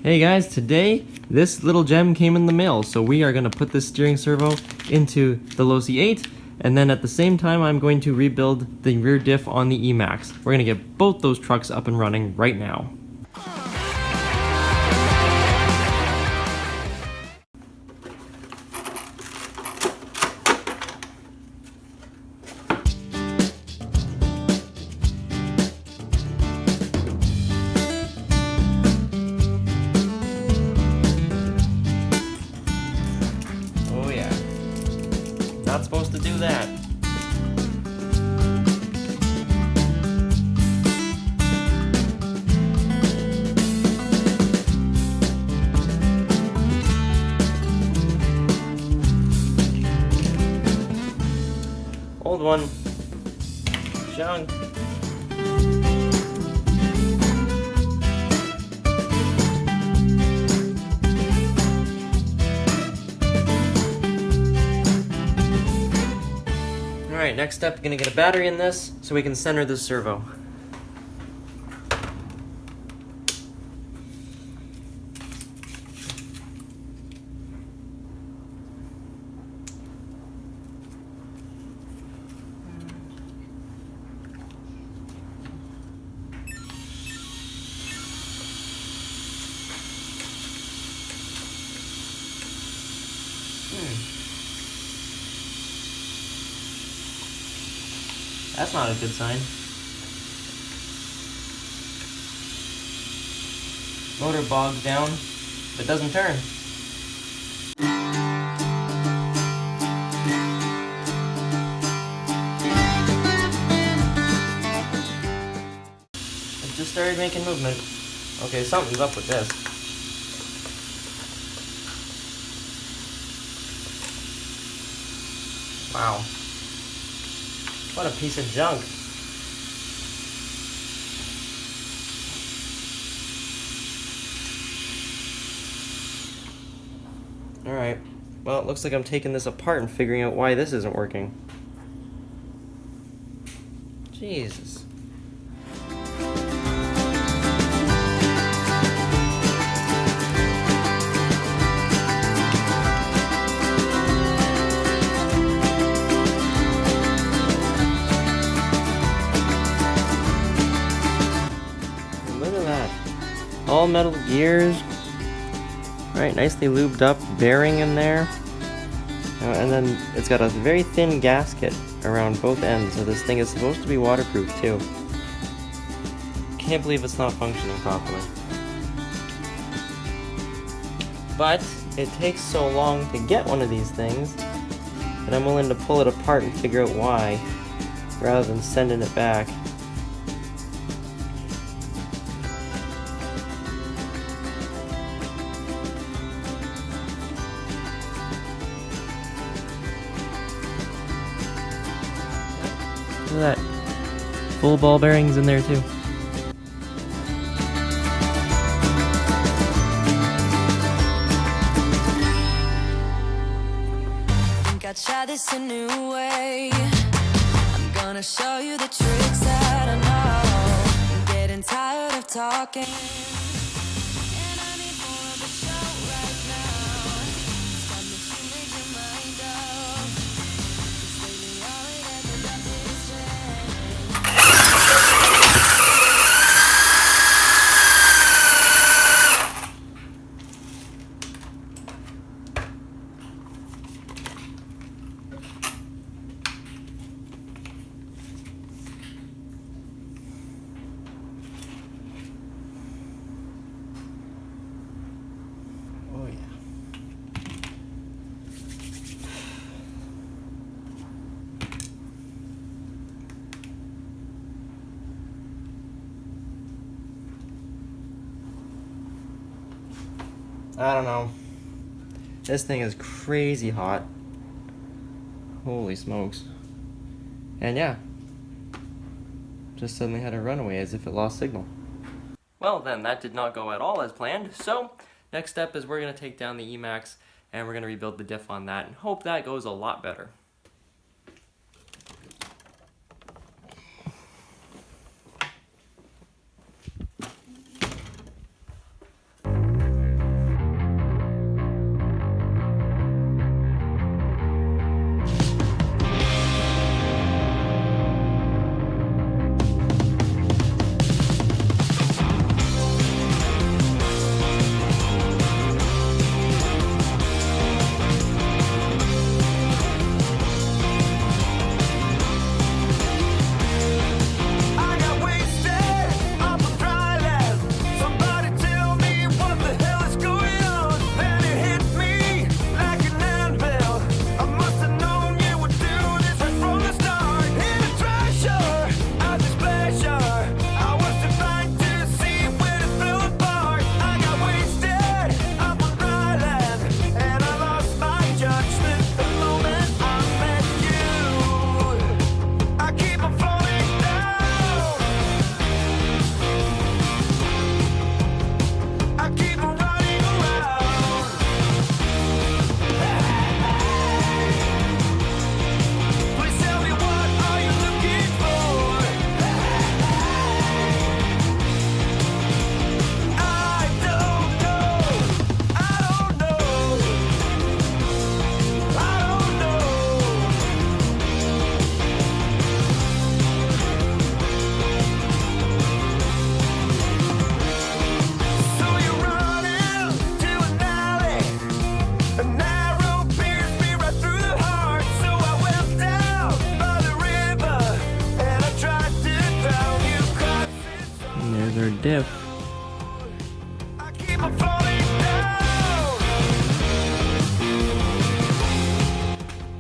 Hey guys, today this little gem came in the mail, so we are going to put this steering servo into the Losi 8, and then at the same time I'm going to rebuild the rear diff on the Emax. We're going to get both those trucks up and running right now. Oh yeah, not supposed to do that. Old one. Junk. Alright, next step, we're gonna get a battery in this so we can center this servo. That's not a good sign. Motor bogs down, but doesn't turn. It just started making movement. Okay, something's up with this. Wow. What a piece of junk. Alright, well, it looks like I'm taking this apart and figuring out why this isn't working. Jesus. Look at that. All metal gears. Alright, nicely lubed up bearing in there. And then it's got a very thin gasket around both ends, so this thing is supposed to be waterproof too. Can't believe it's not functioning properly. But it takes so long to get one of these things that I'm willing to pull it apart and figure out why, rather than sending it back. Look at that. Full ball bearings in there too. Think I'd try this a new way. I'm gonna show you the tricks that I know. I'm getting tired of talking. And I need more of a show right now. It's time that you make your mind up. 'Cause lately all it ever does is change. Oh yeah. I don't know. This thing is crazy hot. Holy smokes. And yeah, just suddenly had a runaway as if it lost signal. Well then, that did not go at all as planned. So, next step is we're going to take down the Emax and we're going to rebuild the diff on that and hope that goes a lot better. I'm falling down.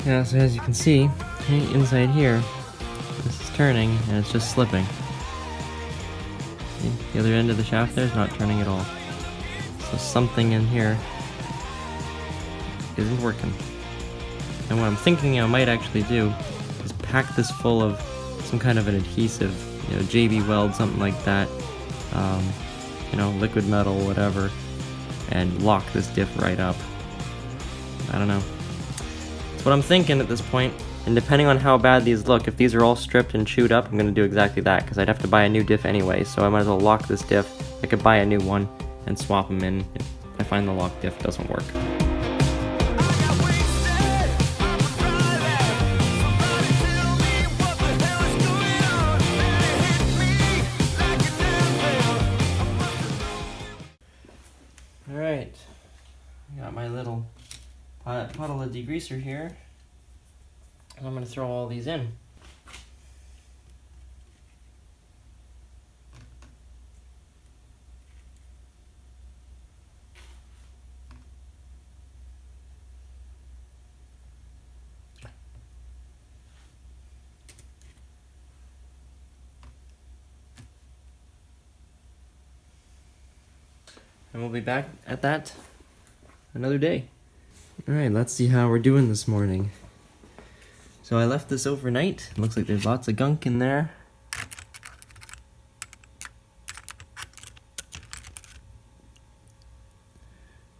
Yeah, so as you can see, inside here, this is turning and it's just slipping. See, the other end of the shaft there is not turning at all. So something in here isn't working. And what I'm thinking I might actually do is pack this full of some kind of an adhesive, you know, JB Weld, something like that, you know, liquid metal, whatever, and lock this diff right up. I don't know. That's what I'm thinking at this point. And depending on how bad these look, if these are all stripped and chewed up, I'm going to do exactly that, because I'd have to buy a new diff anyway, so I might as well lock this diff. I could buy a new one and swap them in if I find the lock diff doesn't work. Alright, I got my little puddle of degreaser here, and I'm going to throw all these in. And we'll be back at that another day. Alright, let's see how we're doing this morning. So I left this overnight. It looks like there's lots of gunk in there.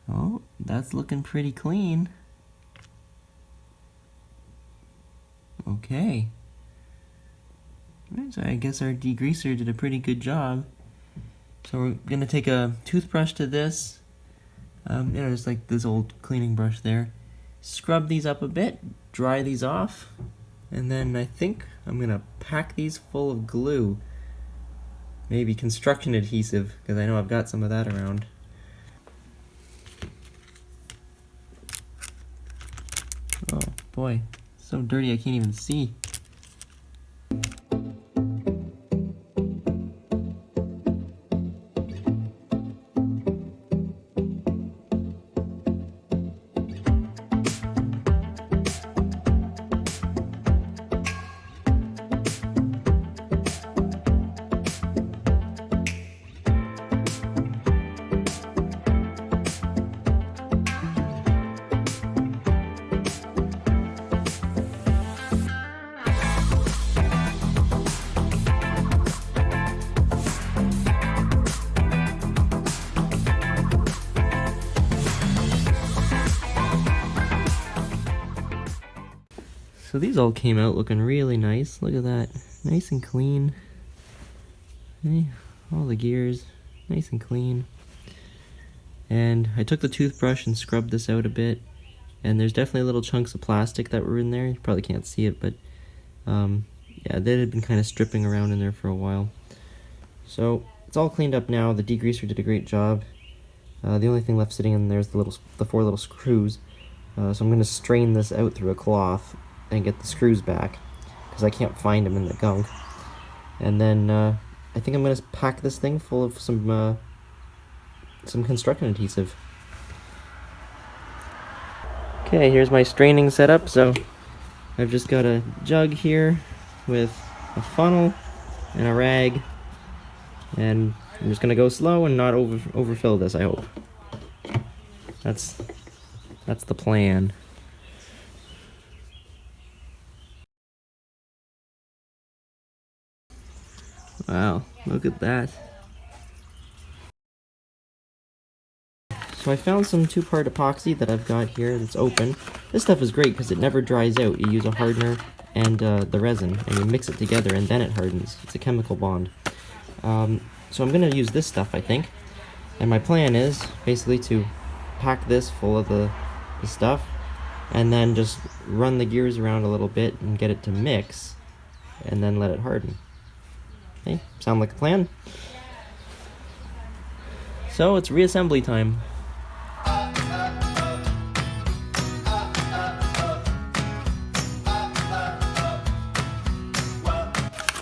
Oh, that's looking pretty clean. Okay. So I guess our degreaser did a pretty good job. So we're gonna take a toothbrush to this, you know, just like this old cleaning brush there. Scrub these up a bit, dry these off, and then I think I'm gonna pack these full of glue. Maybe construction adhesive, because I know I've got some of that around. Oh boy, so dirty I can't even see. So these all came out looking really nice. Look at that. Nice and clean. Okay, all the gears, nice and clean. And I took the toothbrush and scrubbed this out a bit. And there's definitely little chunks of plastic that were in there. You probably can't see it, but yeah, they had been kind of stripping around in there for a while. So it's all cleaned up now. The degreaser did a great job. The only thing left sitting in there is the 4 little screws. So I'm going to strain this out through a cloth and get the screws back, because I can't find them in the gunk. And then I think I'm going to pack this thing full of some construction adhesive. Okay, here's my straining setup. So I've just got a jug here with a funnel and a rag, and I'm just going to go slow and not overfill this, I hope. That's the plan. Wow, look at that. So I found some 2-part epoxy that I've got here that's open. This stuff is great because it never dries out. You use a hardener and the resin, and you mix it together, and then it hardens. It's a chemical bond. So I'm going to use this stuff, I think. And my plan is basically to pack this full of the stuff, and then just run the gears around a little bit and get it to mix, and then let it harden. Okay, sound like a plan? So it's reassembly time.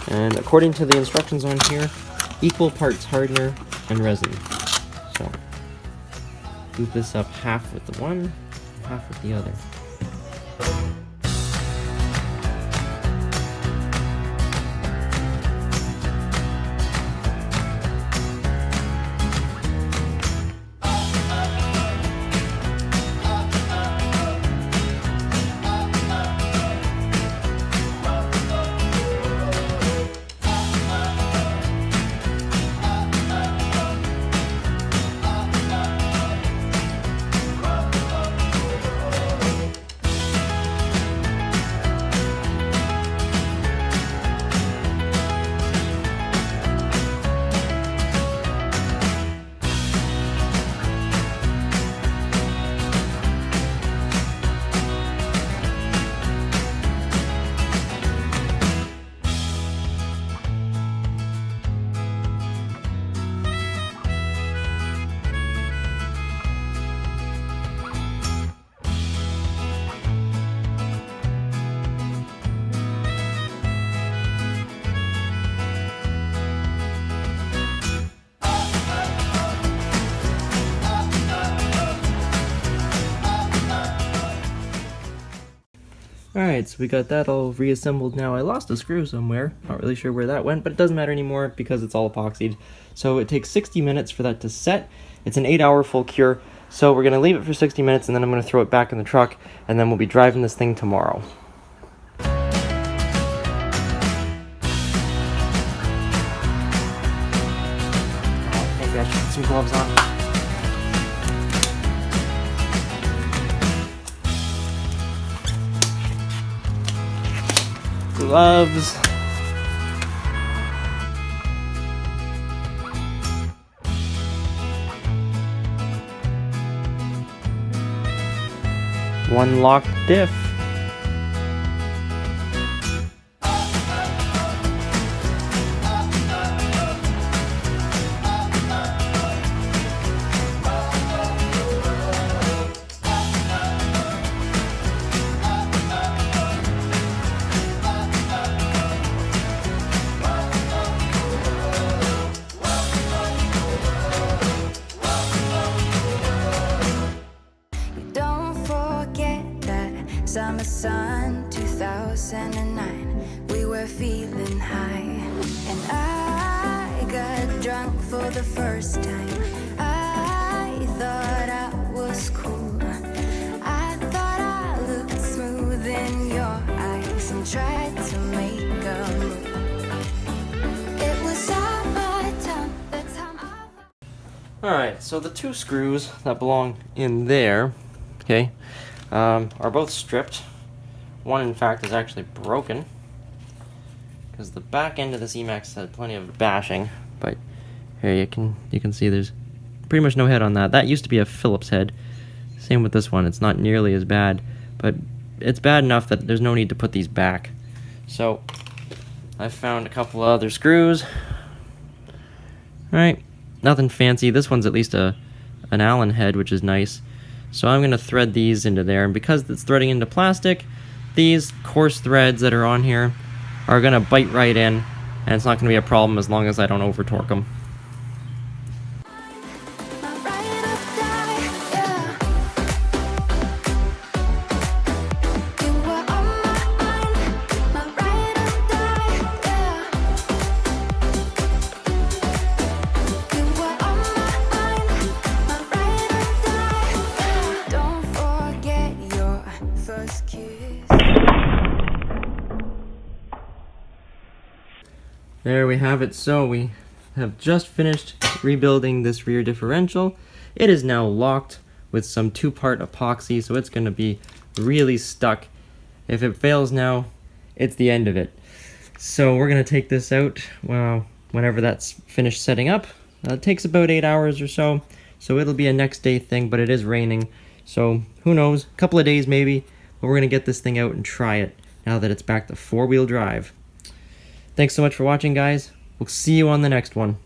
And according to the instructions on here, equal parts hardener and resin. So boot this up half with the one, half with the other. Alright, so we got that all reassembled now. I lost a screw somewhere. Not really sure where that went, but it doesn't matter anymore because it's all epoxied. So it takes 60 minutes for that to set. It's an 8-hour full cure. So we're going to leave it for 60 minutes and then I'm going to throw it back in the truck and then we'll be driving this thing tomorrow. Maybe I should put some gloves on. Gloves. One locked diff. Summer sun 2009, we were feeling high, and I got drunk for the first time. I thought I was cool. I thought I looked smooth in your eyes and tried to make a move. It was summertime, the time I... Alright, so the two screws that belong in there, okay, are both stripped. One, in fact, is actually broken because the back end of this Emax had plenty of bashing. But here you can see there's pretty much no head on that. That used to be a Phillips head. Same with this one. It's not nearly as bad, but it's bad enough that there's no need to put these back. So I found a couple of other screws. All right, nothing fancy. This one's at least an Allen head, which is nice. So I'm going to thread these into there, and because it's threading into plastic, these coarse threads that are on here are going to bite right in, and it's not going to be a problem as long as I don't over torque them. There we have it. So we have just finished rebuilding this rear differential. It is now locked with some 2-part epoxy, so it's going to be really stuck. If it fails now, it's the end of it. So we're going to take this out whenever that's finished setting up. It takes about 8 hours or so, so it'll be a next day thing, but it is raining. So who knows, a couple of days maybe, but we're going to get this thing out and try it now that it's back to 4-wheel drive. Thanks so much for watching, guys. We'll see you on the next one.